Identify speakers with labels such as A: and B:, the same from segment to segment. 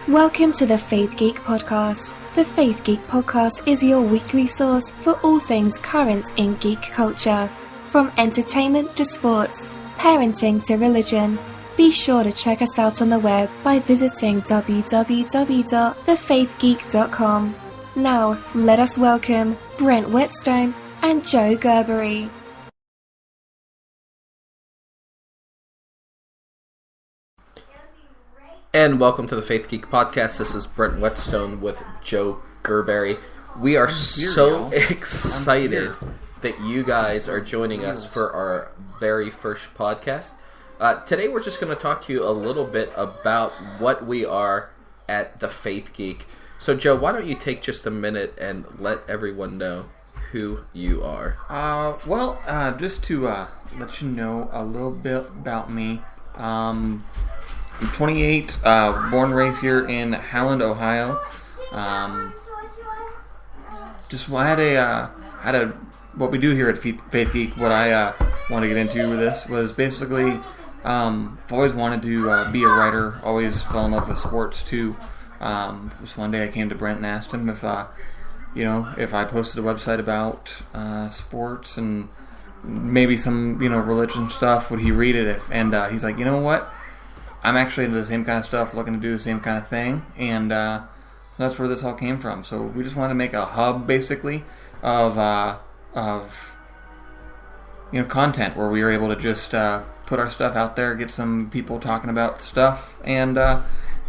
A: Welcome to the Faith Geek Podcast. The Faith Geek Podcast is your weekly source for all things current in geek culture. From entertainment to sports, parenting to religion. Be sure to check us out on the web by visiting www.thefaithgeek.com. Now, let us welcome Brent Whetstone and Joe Gerbery.
B: And welcome to the Faith Geek Podcast. This is Brent Whetstone with Joe Gerbery. We are so excited that you guys are joining us for our very first podcast. Today we're just going to talk to you a little bit about what we are at the Faith Geek. So Joe, why don't you take just a minute and let everyone know who you are?
C: Just to let you know a little bit about me. I'm 28, born and raised here in Howland, Ohio. I had a what we do here at Faith Geek. What I want to get into with this was basically, I've always wanted to be a writer. Always fell in love with sports too. Just one day I came to Brent and asked him if I posted a website about sports and maybe some religion stuff, would he read it? And he's like, you know what? I'm actually into the same kind of stuff, looking to do the same kind of thing, and that's where this all came from. So we just wanted to make a hub, basically, of content where we were able to just put our stuff out there, get some people talking about stuff, and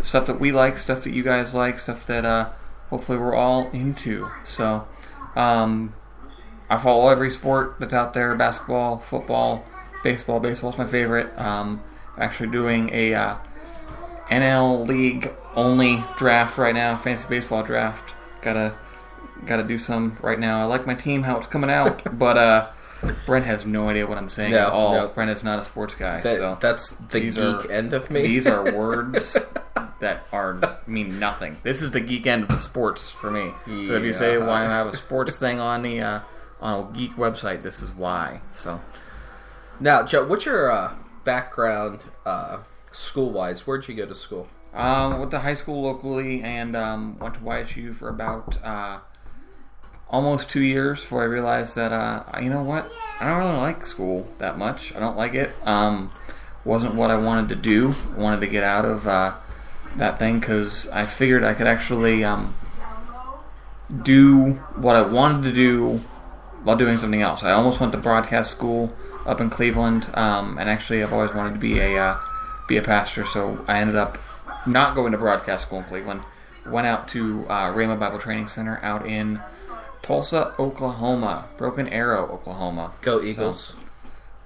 C: stuff that we like, stuff that you guys like, stuff that hopefully we're all into. So I follow every sport that's out there: basketball, football, baseball. Baseball's my favorite. Actually doing a NL League only draft right now, fantasy baseball draft. Gotta do some right now. I like my team, how it's coming out, but Brent has no idea what I'm saying at all. No. Brent is not a sports guy.
B: That's the geek end of me.
C: These are words that mean nothing. This is the geek end of the sports for me. Yeah. So if you say why I have a sports thing on the on a geek website, this is why. So
B: now, Joe, what's your background school-wise? Where'd you go to school?
C: Went to high school locally and went to YSU for about almost 2 years before I realized that, you know what? I don't really like school that much. I don't like it. Wasn't what I wanted to do. I wanted to get out of that thing because I figured I could actually do what I wanted to do while doing something else. I almost went to broadcast school up in Cleveland, and actually I've always wanted to be a pastor, so I ended up not going to broadcast school in Cleveland. Went out to Rhema Bible Training Center out in Tulsa, Oklahoma, Broken Arrow, Oklahoma.
B: Go Eagles.
C: So,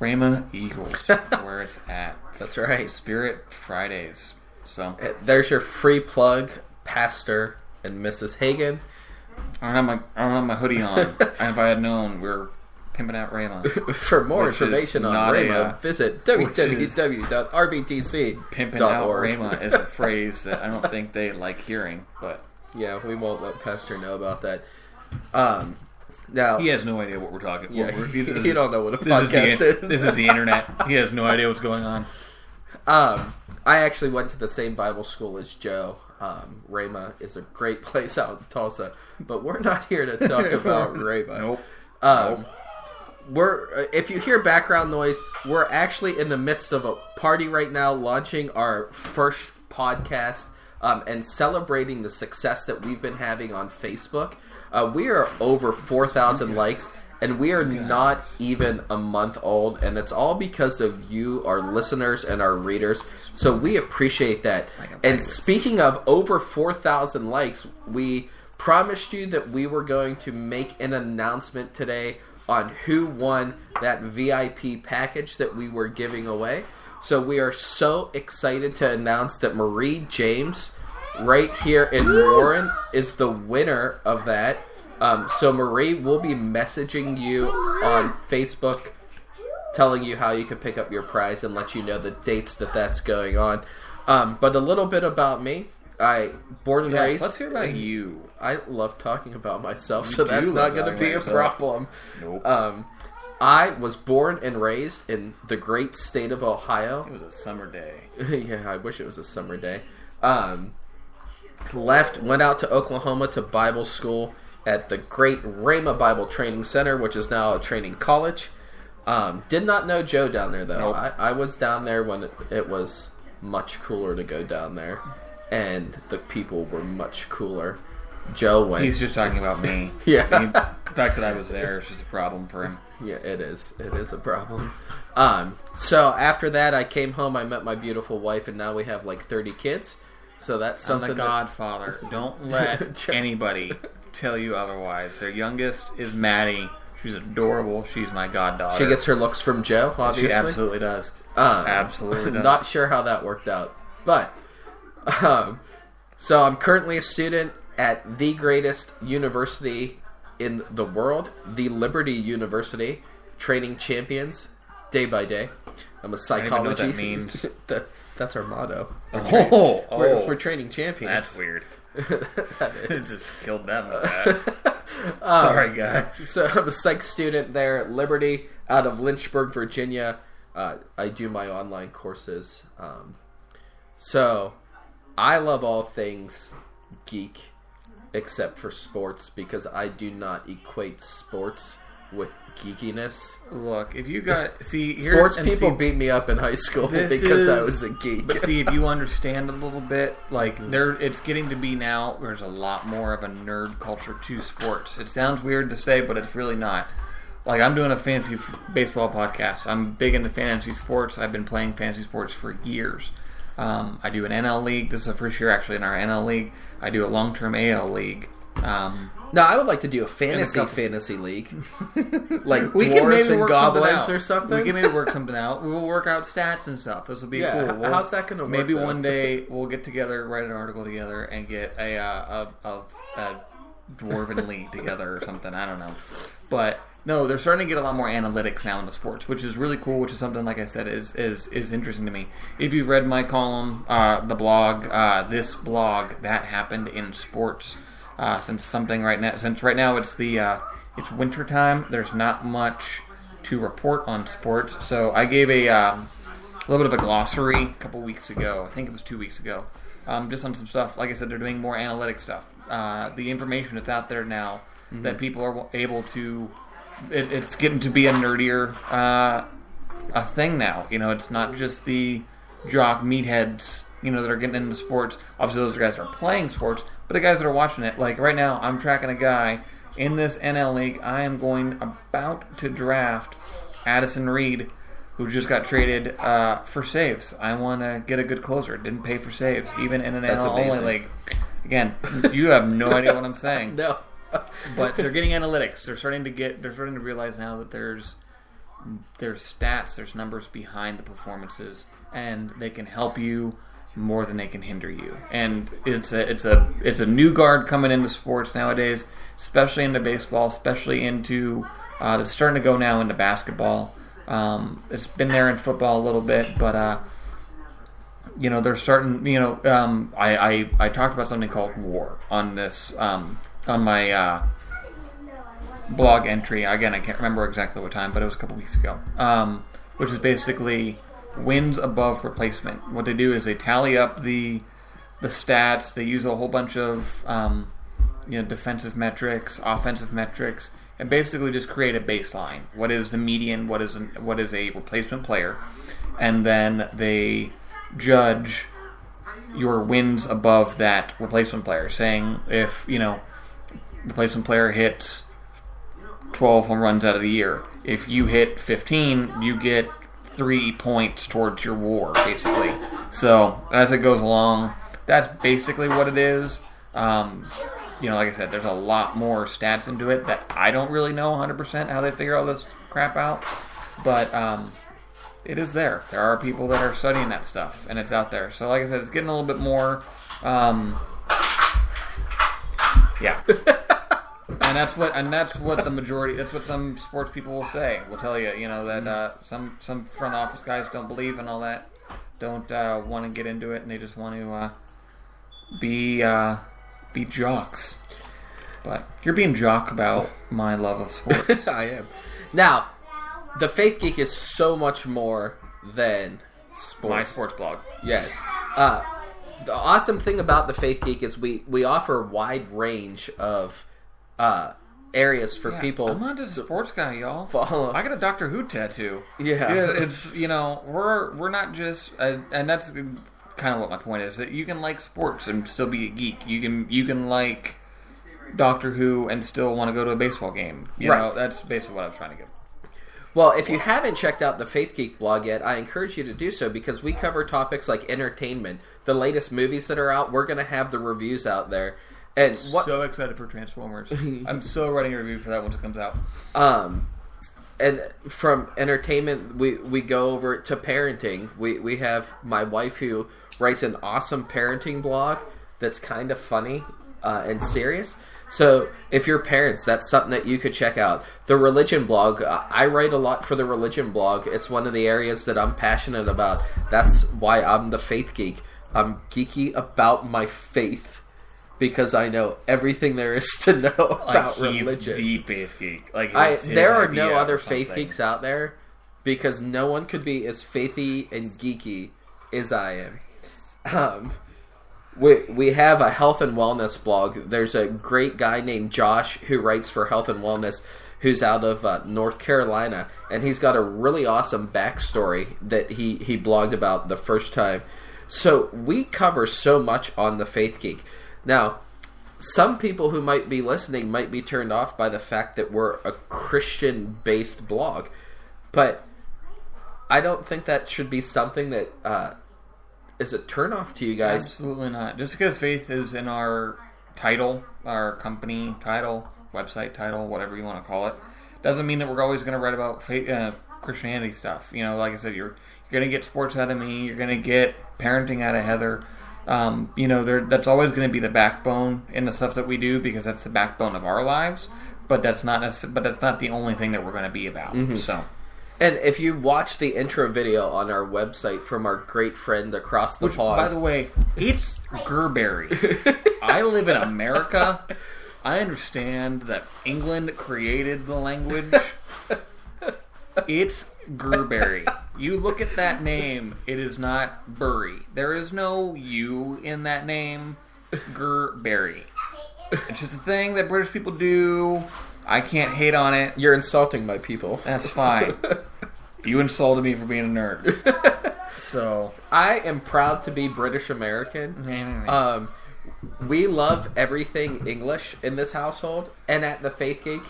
C: Rhema Eagles, where it's at.
B: That's right.
C: Spirit Fridays. So
B: there's your free plug, Pastor and Mrs. Hagen.
C: I don't have my hoodie on. If I had known, we're pimping out Rhema.
B: For more information on Rhema, visit www.rbtc.org.
C: Pimping out Rhema is a phrase that I don't think they like hearing, but
B: yeah, we won't let Pastor know about that. Now
C: he has no idea what we're talking about.
B: Yeah, he don't know what a podcast is.
C: This is the internet. He has no idea what's going on.
B: I actually went to the same Bible school as Joe. Rhema is a great place out in Tulsa, but we're not here to talk about Rhema.
C: Nope.
B: If you hear background noise, we're actually in the midst of a party right now, launching our first podcast and celebrating the success that we've been having on Facebook. We are over 4,000 likes, and we are not even a month old, and it's all because of you, our listeners, and our readers. So we appreciate that. And speaking of over 4,000 likes, we promised you that we were going to make an announcement today on who won that VIP package that we were giving away. So we are so excited to announce that Marie James, right here in Warren, is the winner of that. So Marie will be messaging you on Facebook, telling you how you can pick up your prize and let you know the dates that that's going on. But a little bit about me. Born and raised.
C: Let's hear about you.
B: I love talking about myself, so that's not going to be a problem.
C: Nope.
B: I was born and raised in the great state of Ohio.
C: It was a summer day.
B: Yeah, I wish it was a summer day. went out to Oklahoma to Bible school at the great Rhema Bible Training Center, which is now a training college. Did not know Joe down there, though.
C: Nope.
B: I was down there when it was much cooler to go down there, and the people were much cooler. Joe went.
C: He's just talking about me.
B: Yeah.
C: The fact that I was there is just a problem for him.
B: Yeah, it is. It is a problem. So after that, I came home, I met my beautiful wife, and now we have like 30 kids. So that's something.
C: I'm the Godfather. Don't let anybody tell you otherwise. Their youngest is Maddie. She's adorable. She's my goddaughter.
B: She gets her looks from Joe, obviously.
C: She absolutely does. Absolutely does.
B: Not sure how that worked out. But, so I'm currently a student at the greatest university in the world, the Liberty University, training champions day by day. I'm a psychology.
C: I don't even know what that means.
B: That's our motto. We're training champions.
C: That's weird.
B: That is.
C: Just killed them with that. Sorry, guys.
B: So I'm a psych student there at Liberty out of Lynchburg, Virginia. I do my online courses. So I love all things geek except for sports because I do not equate sports with geekiness.
C: Look, if you got...
B: Sports people beat me up in high school because I was a geek.
C: But see, if you understand a little bit, like, it's getting to be now, there's a lot more of a nerd culture to sports. It sounds weird to say, but it's really not. Like, I'm doing a fantasy baseball podcast. I'm big into fantasy sports. I've been playing fantasy sports for years. I do an NL league. This is the first year, actually, in our NL league. I do a long-term AL league.
B: No, I would like to do a fantasy league. Like
C: we
B: dwarves and goblins or something.
C: We can maybe work something out. We will work out stats and stuff. This will be cool.
B: How's that going to work?
C: Maybe one day we'll get together, write an article together, and get a dwarven league together or something. I don't know. But no, they're starting to get a lot more analytics now into sports, which is really cool, which is something, like I said, is interesting to me. If you've read my column, the blog, this blog, that happened in sports. Since right now it's it's winter time, there's not much to report on sports. So I gave a little bit of a glossary a couple weeks ago. I think it was 2 weeks ago, just on some stuff. Like I said, they're doing more analytic stuff. The information that's out there now that people are able to, it's getting to be a nerdier a thing now. You know, it's not just the jock meatheads, that are getting into sports. Obviously, those guys are playing sports, but the guys that are watching it, like right now, I'm tracking a guy in this NL league. I am about to draft Addison Reed, who just got traded for saves. I want to get a good closer. Didn't pay for saves, even in an NL only league. Again, you have no idea what I'm saying.
B: No.
C: But they're getting analytics. They're starting to realize now that there's stats, there's numbers behind the performances, and they can help you more than they can hinder you. And it's a new guard coming into sports nowadays, especially into baseball, especially into it's starting to go now into basketball. It's been there in football a little bit, but they're starting. I talked about something called WAR on this on my blog entry. Again, I can't remember exactly what time, but it was a couple weeks ago. Which is basically wins above replacement. What they do is they tally up the stats. They use a whole bunch of defensive metrics, offensive metrics, and basically just create a baseline. What is the median? What is a replacement player? And then they judge your wins above that replacement player, saying if replacement player hits 12 home runs out of the year, if you hit 15, you get 3 points towards your WAR, basically. So as it goes along, that's basically what it is. Like I said, there's a lot more stats into it that I don't really know 100% how they figure all this crap out, but it is there. There are people that are studying that stuff, and it's out there. So like I said, it's getting a little bit more yeah. And that's what the majority. That's what some sports people will say. Will tell you, that some front office guys don't believe in all that, don't want to get into it, and they just want to be jocks. But you're being jock about my love of sports.
B: I am. Now, the Faith Geek is so much more than sports.
C: My sports blog.
B: Yes. the awesome thing about the Faith Geek is we offer a wide range of areas for people.
C: I'm not just a sports guy, y'all.
B: Follow.
C: I got a Doctor Who tattoo.
B: Yeah.
C: It's, we're not just, and that's kind of what my point is, that you can like sports and still be a geek. You can like Doctor Who and still want to go to a baseball game. You know, that's basically what I was trying to get.
B: Well, if you haven't checked out the Faith Geek blog yet, I encourage you to do so because we cover topics like entertainment, the latest movies that are out. We're going to have the reviews out there. And
C: so excited for Transformers. I'm so writing a review for that once it comes out.
B: And from entertainment, we go over to parenting. We have my wife who writes an awesome parenting blog that's kind of funny and serious. So if you're parents, that's something that you could check out. The religion blog, I write a lot for the religion blog. It's one of the areas that I'm passionate about. That's why I'm the Faith Geek. I'm geeky about my faith because I know everything there is to know about religion.
C: The Faith Geek.
B: There are no other Faith Geeks out there because no one could be as faithy and geeky as I am. We have a health and wellness blog. There's a great guy named Josh who writes for Health and Wellness who's out of North Carolina, and he's got a really awesome backstory that he blogged about the first time. So we cover so much on the Faith Geek. Now, some people who might be listening might be turned off by the fact that we're a Christian-based blog, but I don't think that should be something that is a turnoff to you guys.
C: Absolutely not. Just because faith is in our title, our company title, website title, whatever you want to call it, doesn't mean that we're always going to write about faith, Christianity stuff. Like I said, you're going to get sports out of me. You're going to get parenting out of Heather. That's always going to be the backbone in the stuff that we do because that's the backbone of our lives. But that's not the only thing that we're going to be about. Mm-hmm. So.
B: And if you watch the intro video on our website from our great friend across the pond...
C: By the way, it's Gerberry. I live in America. I understand that England created the language. It's Gerberry. You look at that name, it is not Burry. There is no U in that name. It's Gerberry. It's just a thing that British people do. I can't hate on it.
B: You're insulting my people.
C: That's fine. You insulted me for being a nerd. So
B: I am proud to be British American. We love everything English in this household and at the Faith Geek.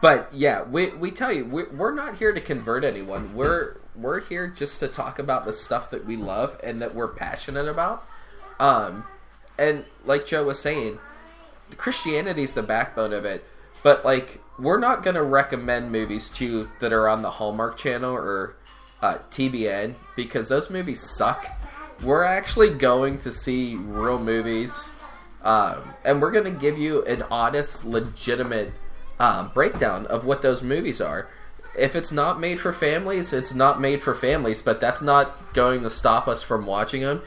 B: But yeah, we tell you, we're not here to convert anyone. We're here just to talk about the stuff that we love and that we're passionate about. And like Joe was saying, Christianity's the backbone of it, but we're not going to recommend movies to you that are on the Hallmark Channel or TBN because those movies suck. We're actually going to see real movies, and we're going to give you an honest, legitimate breakdown of what those movies are. If it's not made for families, it's not made for families, but that's not going to stop us from watching them.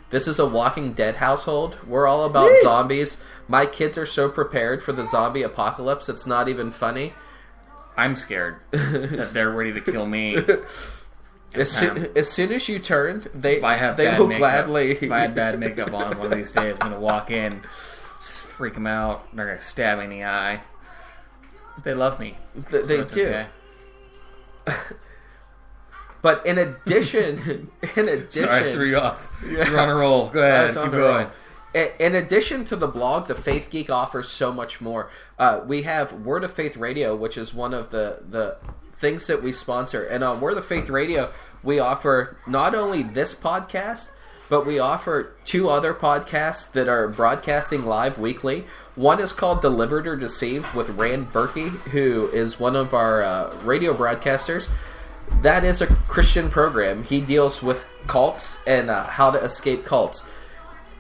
B: This is a Walking Dead household. We're all about zombies. My kids are so prepared for the zombie apocalypse, it's not even funny.
C: I'm scared that they're ready to kill me.
B: As soon as you turn, they
C: will
B: makeup, gladly...
C: If I had bad makeup on one of these days, I'm going to walk in, freak them out, they're going to stab me in the eye. They love me.
B: They do. Okay. But in addition...
C: Sorry, I threw you off. You're on a roll. Go ahead, keep going.
B: In addition to the blog, the Faith Geek offers so much more. We have Word of Faith Radio, which is one of the things that we sponsor. And on Word of Faith Radio, we offer not only this podcast, but we offer 2 other podcasts that are broadcasting live weekly. One is called Delivered or Deceived with Rand Berkey, who is one of our radio broadcasters. That is a Christian program. He deals with cults and how to escape cults.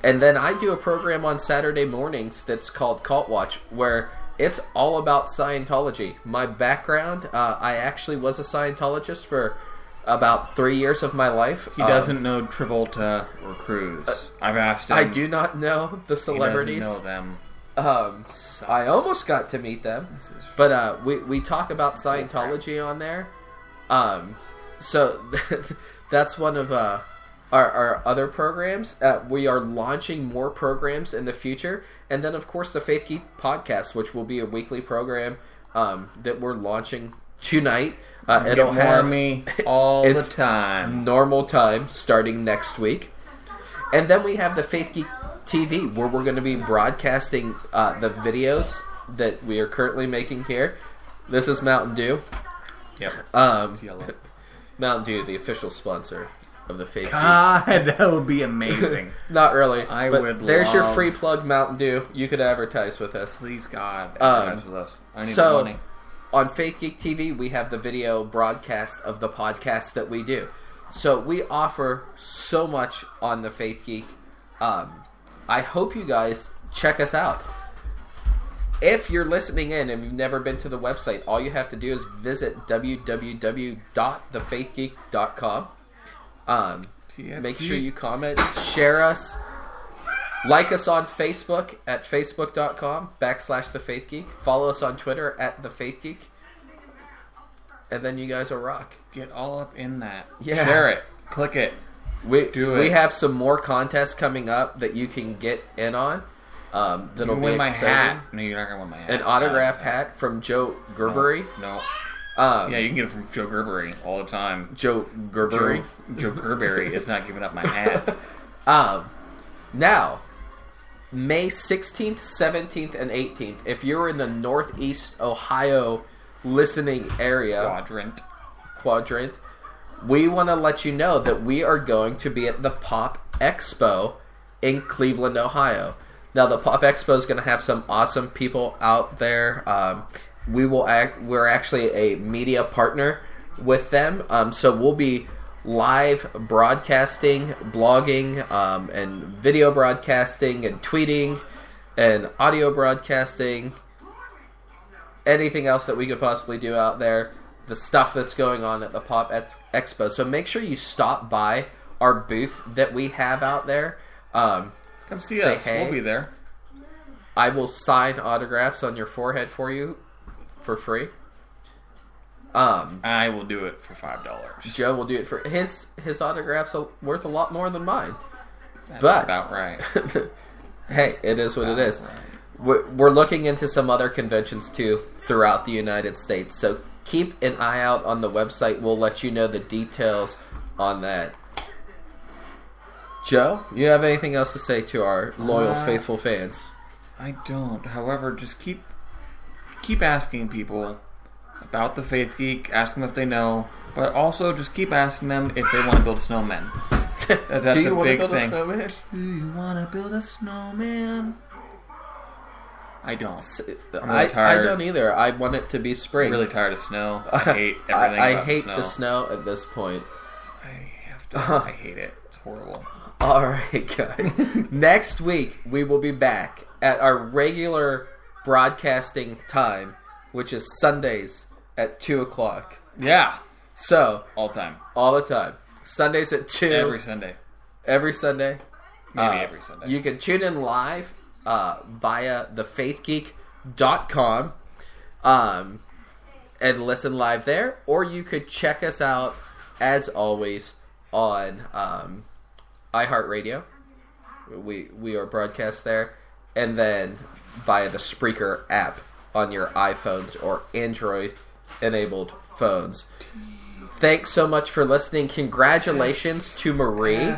B: And then I do a program on Saturday mornings that's called Cult Watch, where it's all about Scientology. My background, I actually was a Scientologist for about 3 years of my life.
C: He doesn't know Travolta or Cruz. I've asked him.
B: I do not know the celebrities.
C: He doesn't know them.
B: I almost got to meet them. But we talk about Scientology on there. So that's one of our other programs. We are launching more programs in the future. And then, of course, the Faith Geek Podcast, which will be a weekly program that we're launching tonight. It'll have
C: me all the time.
B: Normal time starting next week. And then we have the Faith Geek TV, where we're going to be broadcasting the videos that we are currently making here. This is Mountain Dew.
C: Yep. It's yellow.
B: Mountain Dew, the official sponsor of the Faith Geek.
C: God, that would be amazing.
B: Not really. There's your free plug, Mountain Dew. You could advertise with us.
C: Please, God, advertise with us. I need the money.
B: On Faith Geek TV, we have the video broadcast of the podcast that we do. So we offer so much on the Faith Geek. I hope you guys check us out. If you're listening in and you've never been to the website, all you have to do is visit www.thefaithgeek.com. Make sure you comment, share us, like us on Facebook at facebook.com/thefaithgeek. Follow us on Twitter at thefaithgeek. And then you guys will rock.
C: Get all up in that.
B: Yeah.
C: Share it. Click it. Do it.
B: We have some more contests coming up that you can get in on. That'll
C: win my hat. No, you're not going to win my hat.
B: An autographed hat from Joe Gerbery.
C: No. Yeah, you can get it from Joe Gerbery all the time.
B: Joe Gerbery.
C: Joe Gerbery is not giving up my hat.
B: Now, May 16th, 17th, and 18th, if you're in the Northeast Ohio listening area... Quadrant. We want to let you know that we are going to be at the Pop Expo in Cleveland, Ohio. Now, the Pop Expo is going to have some awesome people out there. We're actually a media partner with them, so we'll be live broadcasting, blogging, and video broadcasting, and tweeting, and audio broadcasting. Anything else that we could possibly do out there. The stuff that's going on at the Pop Expo. So make sure you stop by our booth that we have out there.
C: Come see us.
B: Hey.
C: We'll be there.
B: I will sign autographs on your forehead for you for free.
C: I will do it for $5.
B: Joe will do it for his autographs are worth a lot more than mine.
C: That's about right.
B: Hey, it is what it is. Right. We're looking into some other conventions too throughout the United States. So keep an eye out on the website. We'll let you know the details on that. Joe, you have anything else to say to our loyal, faithful fans?
C: I don't. However, just keep asking people about the Faith Geek. Ask them if they know, but also just keep asking them if they want to build snowmen. That's
B: Do you want to build
C: thing.
B: a snowman?
C: Do you want to build a snowman? I don't.
B: I don't either. I want it to be spring.
C: I'm really tired of snow. I hate everything
B: I
C: about
B: hate
C: the
B: the snow at this point.
C: I hate it. It's horrible.
B: Alright, guys. Next week, we will be back at our regular broadcasting time, which is Sundays at 2 o'clock.
C: Yeah.
B: So.
C: All the time.
B: Sundays at 2.
C: Every Sunday. Maybe every Sunday.
B: You can tune in live via thefaithgeek.com and listen live there. Or you could check us out, as always, on iHeartRadio. We are broadcast there. And then via the Spreaker app on your iPhones or Android-enabled phones. Thanks so much for listening. Congratulations to Marie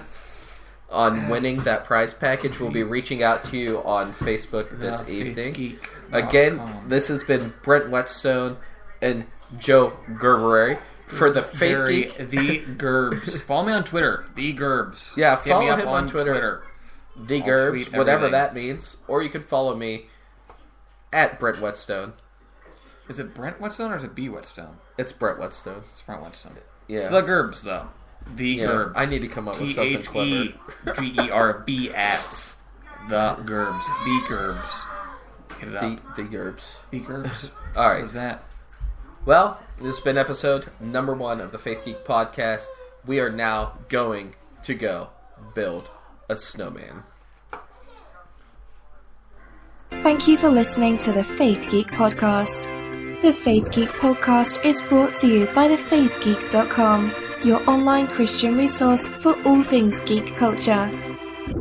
B: on winning that prize package. We'll be reaching out to you on Facebook this evening. Again, this has been Brent Whetstone and Joe Gerbery for the Faith Geek.
C: The Gerbs. Follow me on Twitter. The Gerbs.
B: Yeah, follow him on Twitter. The Gerbs, whatever that means. Or you can follow me at Brent Whetstone.
C: Is it Brent Whetstone or is it B. Whetstone?
B: It's Brent Whetstone.
C: It's Brent Whetstone.
B: Yeah.
C: The Gerbs, though. The Gerbs.
B: I need to come up with something clever.
C: TheGerbs. The Gerbs. The Gerbs. Get it up.
B: The Gerbs.
C: The Gerbs.
B: All right.
C: What's that?
B: Well, this has been episode number 1 of the Faith Geek Podcast. We are now going to go build a snowman.
A: Thank you for listening to the Faith Geek Podcast. The Faith Geek Podcast is brought to you by thefaithgeek.com. your online Christian resource for all things geek culture.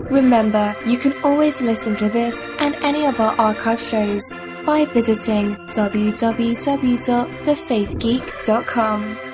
A: Remember, you can always listen to this and any of our archive shows by visiting www.thefaithgeek.com.